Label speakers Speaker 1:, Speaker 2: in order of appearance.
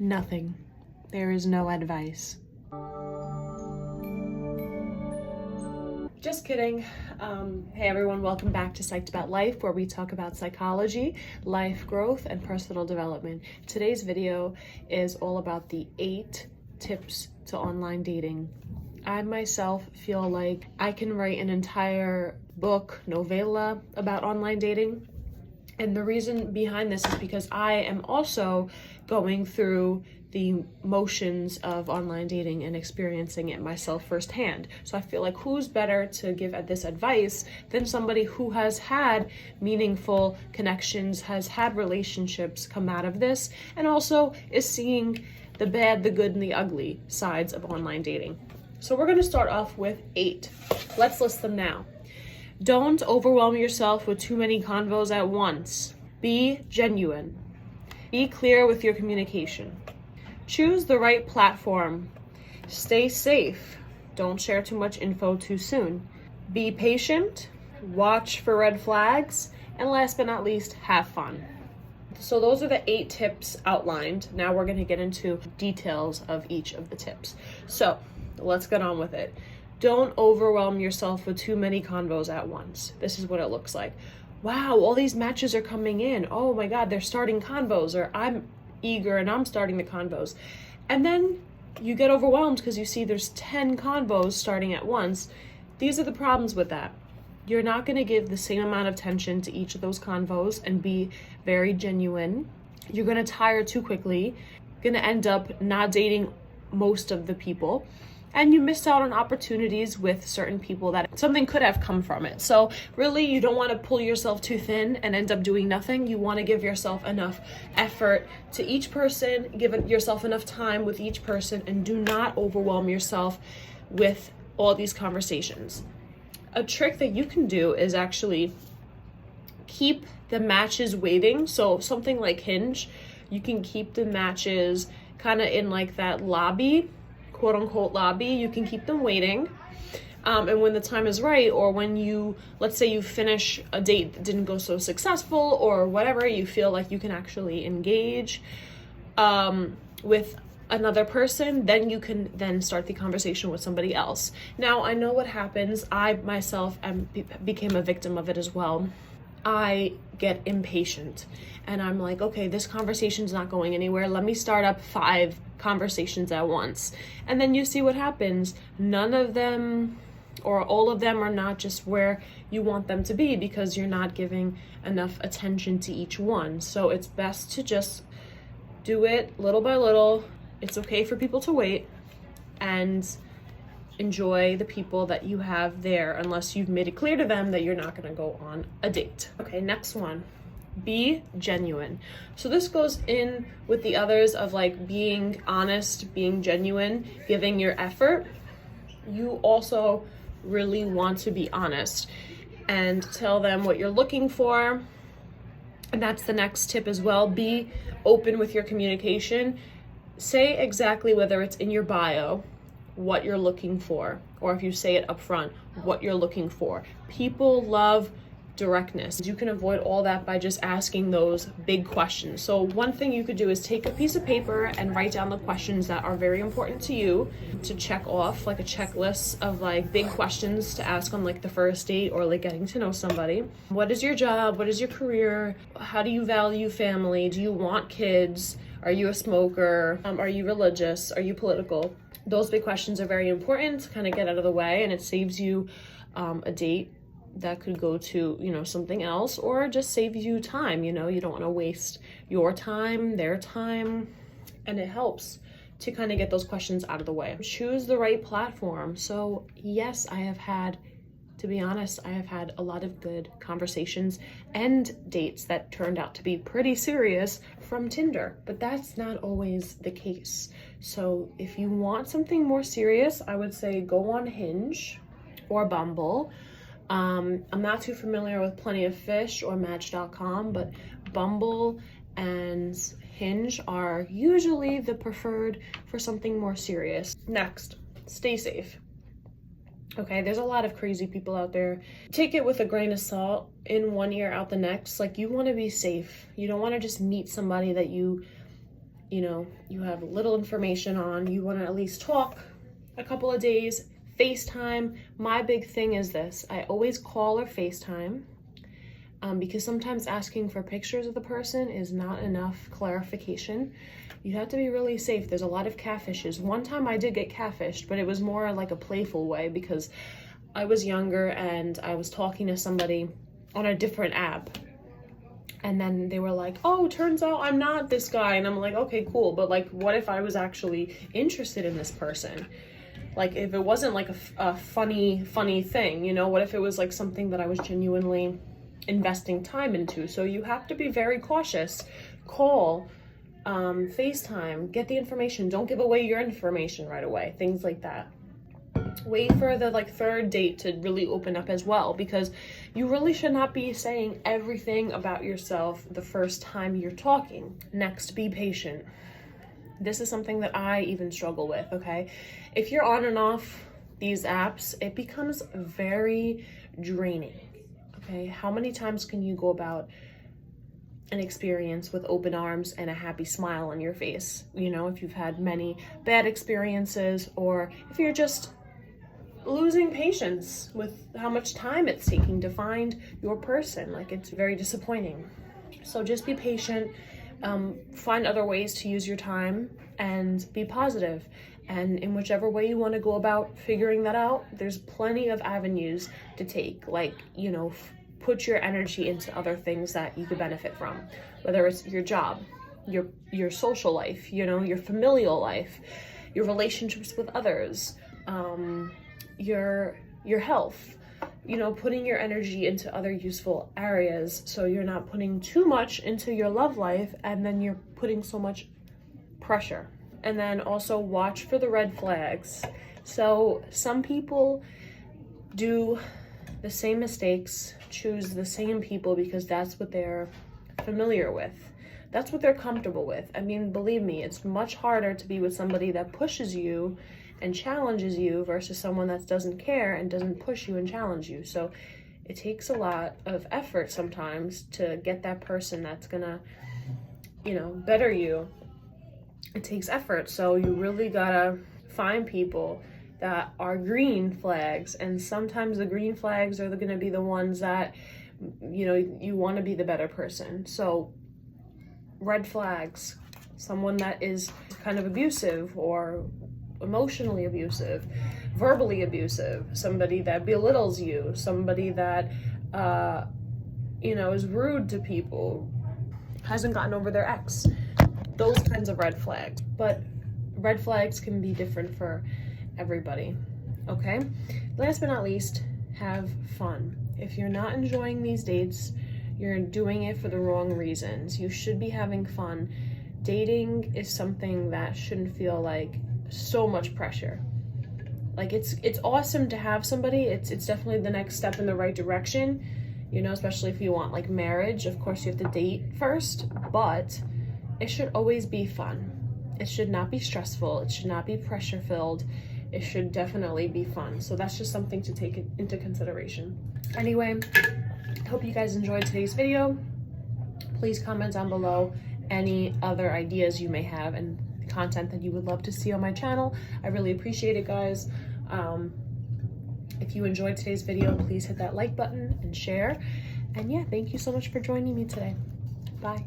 Speaker 1: Nothing. There is no advice. Just kidding. Hey everyone, welcome back to Psyched About Life, where we talk about psychology, life growth, and personal development. Today's video is all about the 8 tips to online dating. I myself feel like I can write an entire book, novella, about online dating. And the reason behind this is because I am also going through the motions of online dating and experiencing it myself firsthand. So I feel like who's better to give this advice than somebody who has had meaningful connections, has had relationships come out of this, and also is seeing the bad, the good, and the ugly sides of online dating. So we're gonna start off with 8. Let's list them now. Don't overwhelm yourself with too many convos at once. Be genuine. Be clear with your communication. Choose the right platform. Stay safe. Don't share too much info too soon. Be patient. Watch for red flags. And last but not least, have fun. So those are the 8 tips outlined. Now we're going to get into details of each of the tips. So let's get on with it. Don't overwhelm yourself with too many convos at once. This is what it looks like. Wow, all these matches are coming in. Oh my God, they're starting convos, or I'm eager and I'm starting the convos. And then you get overwhelmed because you see there's 10 convos starting at once. These are the problems with that. You're not going to give the same amount of attention to each of those convos and be very genuine. You're going to tire too quickly. You're going to end up not dating most of the people. And you missed out on opportunities with certain people that something could have come from it. So really, you don't want to pull yourself too thin and end up doing nothing. You want to give yourself enough effort to each person, give yourself enough time with each person, and do not overwhelm yourself with all these conversations. A trick that you can do is actually keep the matches waiting. So something like Hinge, you can keep the matches kind of in like that lobby, quote unquote lobby. You can keep them waiting. And when the time is right, or when you, let's say you finish a date that didn't go so successful or whatever, you feel like you can actually engage with another person, then you can then start the conversation with somebody else. Now, I know what happens. I myself became a victim of it as well. I get impatient and I'm like, okay, this conversation's not going anywhere. Let me start up 5 conversations at once. And then you see what happens. None of them or all of them are not just where you want them to be because you're not giving enough attention to each one. So it's best to just do it little by little. It's okay for people to wait and enjoy the people that you have there unless you've made it clear to them that you're not going to go on a date. Okay, next one. Be genuine. So this goes in with the others of like being honest, being genuine, giving your effort. You also really want to be honest and tell them what you're looking for. And that's the next tip as well. Be open with your communication. Say exactly, whether it's in your bio, what you're looking for, or if you say it up front, what you're looking for. People love directness. You can avoid all that by just asking those big questions. So one thing you could do is take a piece of paper and write down the questions that are very important to you to check off, like a checklist of like big questions to ask on like the first date or like getting to know somebody. What is your job? What is your career? How do you value family? Do you want kids? Are you a smoker? Are you religious? Are you political? Those big questions are very important to kind of get out of the way, and it saves you a date that could go to, something else, or just saves you time. You don't want to waste your time, their time, and it helps to kind of get those questions out of the way. Choose the right platform. So yes, to be honest, I have had a lot of good conversations and dates that turned out to be pretty serious from Tinder, but that's not always the case. So if you want something more serious, I would say go on Hinge or Bumble. I'm not too familiar with Plenty of Fish or Match.com, but Bumble and Hinge are usually the preferred for something more serious. Next, stay safe. Okay, there's a lot of crazy people out there. Take it with a grain of salt, in one ear, out the next. Like, you want to be safe. You don't want to just meet somebody that you you know, you have little information on, you want to at least talk a couple of days, FaceTime. My big thing is this: I always call or FaceTime, because sometimes asking for pictures of the person is not enough clarification. You have to be really safe. There's a lot of catfishes. One time I did get catfished, but it was more like a playful way because I was younger and I was talking to somebody on a different app. And then they were like, oh, turns out I'm not this guy. And I'm like, okay, cool. But like, what if I was actually interested in this person? Like, if it wasn't like a funny thing, you know, what if it was like something that I was genuinely investing time into? So you have to be very cautious. Call, FaceTime, get the information. Don't give away your information right away. Things like that. Wait for the like third date to really open up as well, because you really should not be saying everything about yourself the first time you're talking. Next, be patient. This is something that I even struggle with, okay? If you're on and off these apps, it becomes very draining, okay? How many times can you go about an experience with open arms and a happy smile on your face? You know, if you've had many bad experiences, or if you're just losing patience with how much time it's taking to find your person, like it's very disappointing. So just be patient, find other ways to use your time, and be positive. And in whichever way you want to go about figuring that out, there's plenty of avenues to take. Like, you know, put your energy into other things that you could benefit from, whether it's your job, your social life, you know, your familial life, your relationships with others, your health, you know, putting your energy into other useful areas, so you're not putting too much into your love life and then you're putting so much pressure. And then also watch for the red flags. So some people do the same mistakes, choose the same people because that's what they're familiar with. That's what they're comfortable with. I mean, believe me, it's much harder to be with somebody that pushes you and challenges you versus someone that doesn't care and doesn't push you and challenge you. So it takes a lot of effort sometimes to get that person that's gonna, you know, better you. It takes effort. So you really gotta find people that are green flags, and sometimes the green flags are gonna be the ones that, you know, you want to be the better person. So red flags: someone that is kind of abusive or emotionally abusive, verbally abusive, somebody that belittles you, somebody that you know, is rude to people, hasn't gotten over their ex. Those kinds of red flags. But red flags can be different for everybody, okay? Last but not least, have fun. If you're not enjoying these dates, you're doing it for the wrong reasons. You should be having fun. Dating is something that shouldn't feel like so much pressure. Like, it's awesome to have somebody. It's definitely the next step in the right direction, you know, especially if you want like marriage. Of course, you have to date first, but it should always be fun. It should not be stressful. It should not be pressure filled. It should definitely be fun. So that's just something to take into consideration. Anyway, hope you guys enjoyed today's video. Please comment down below any other ideas you may have and content that you would love to see on my channel. I really appreciate it, guys. If you enjoyed today's video, please hit that like button and share. And yeah, thank you so much for joining me today. Bye.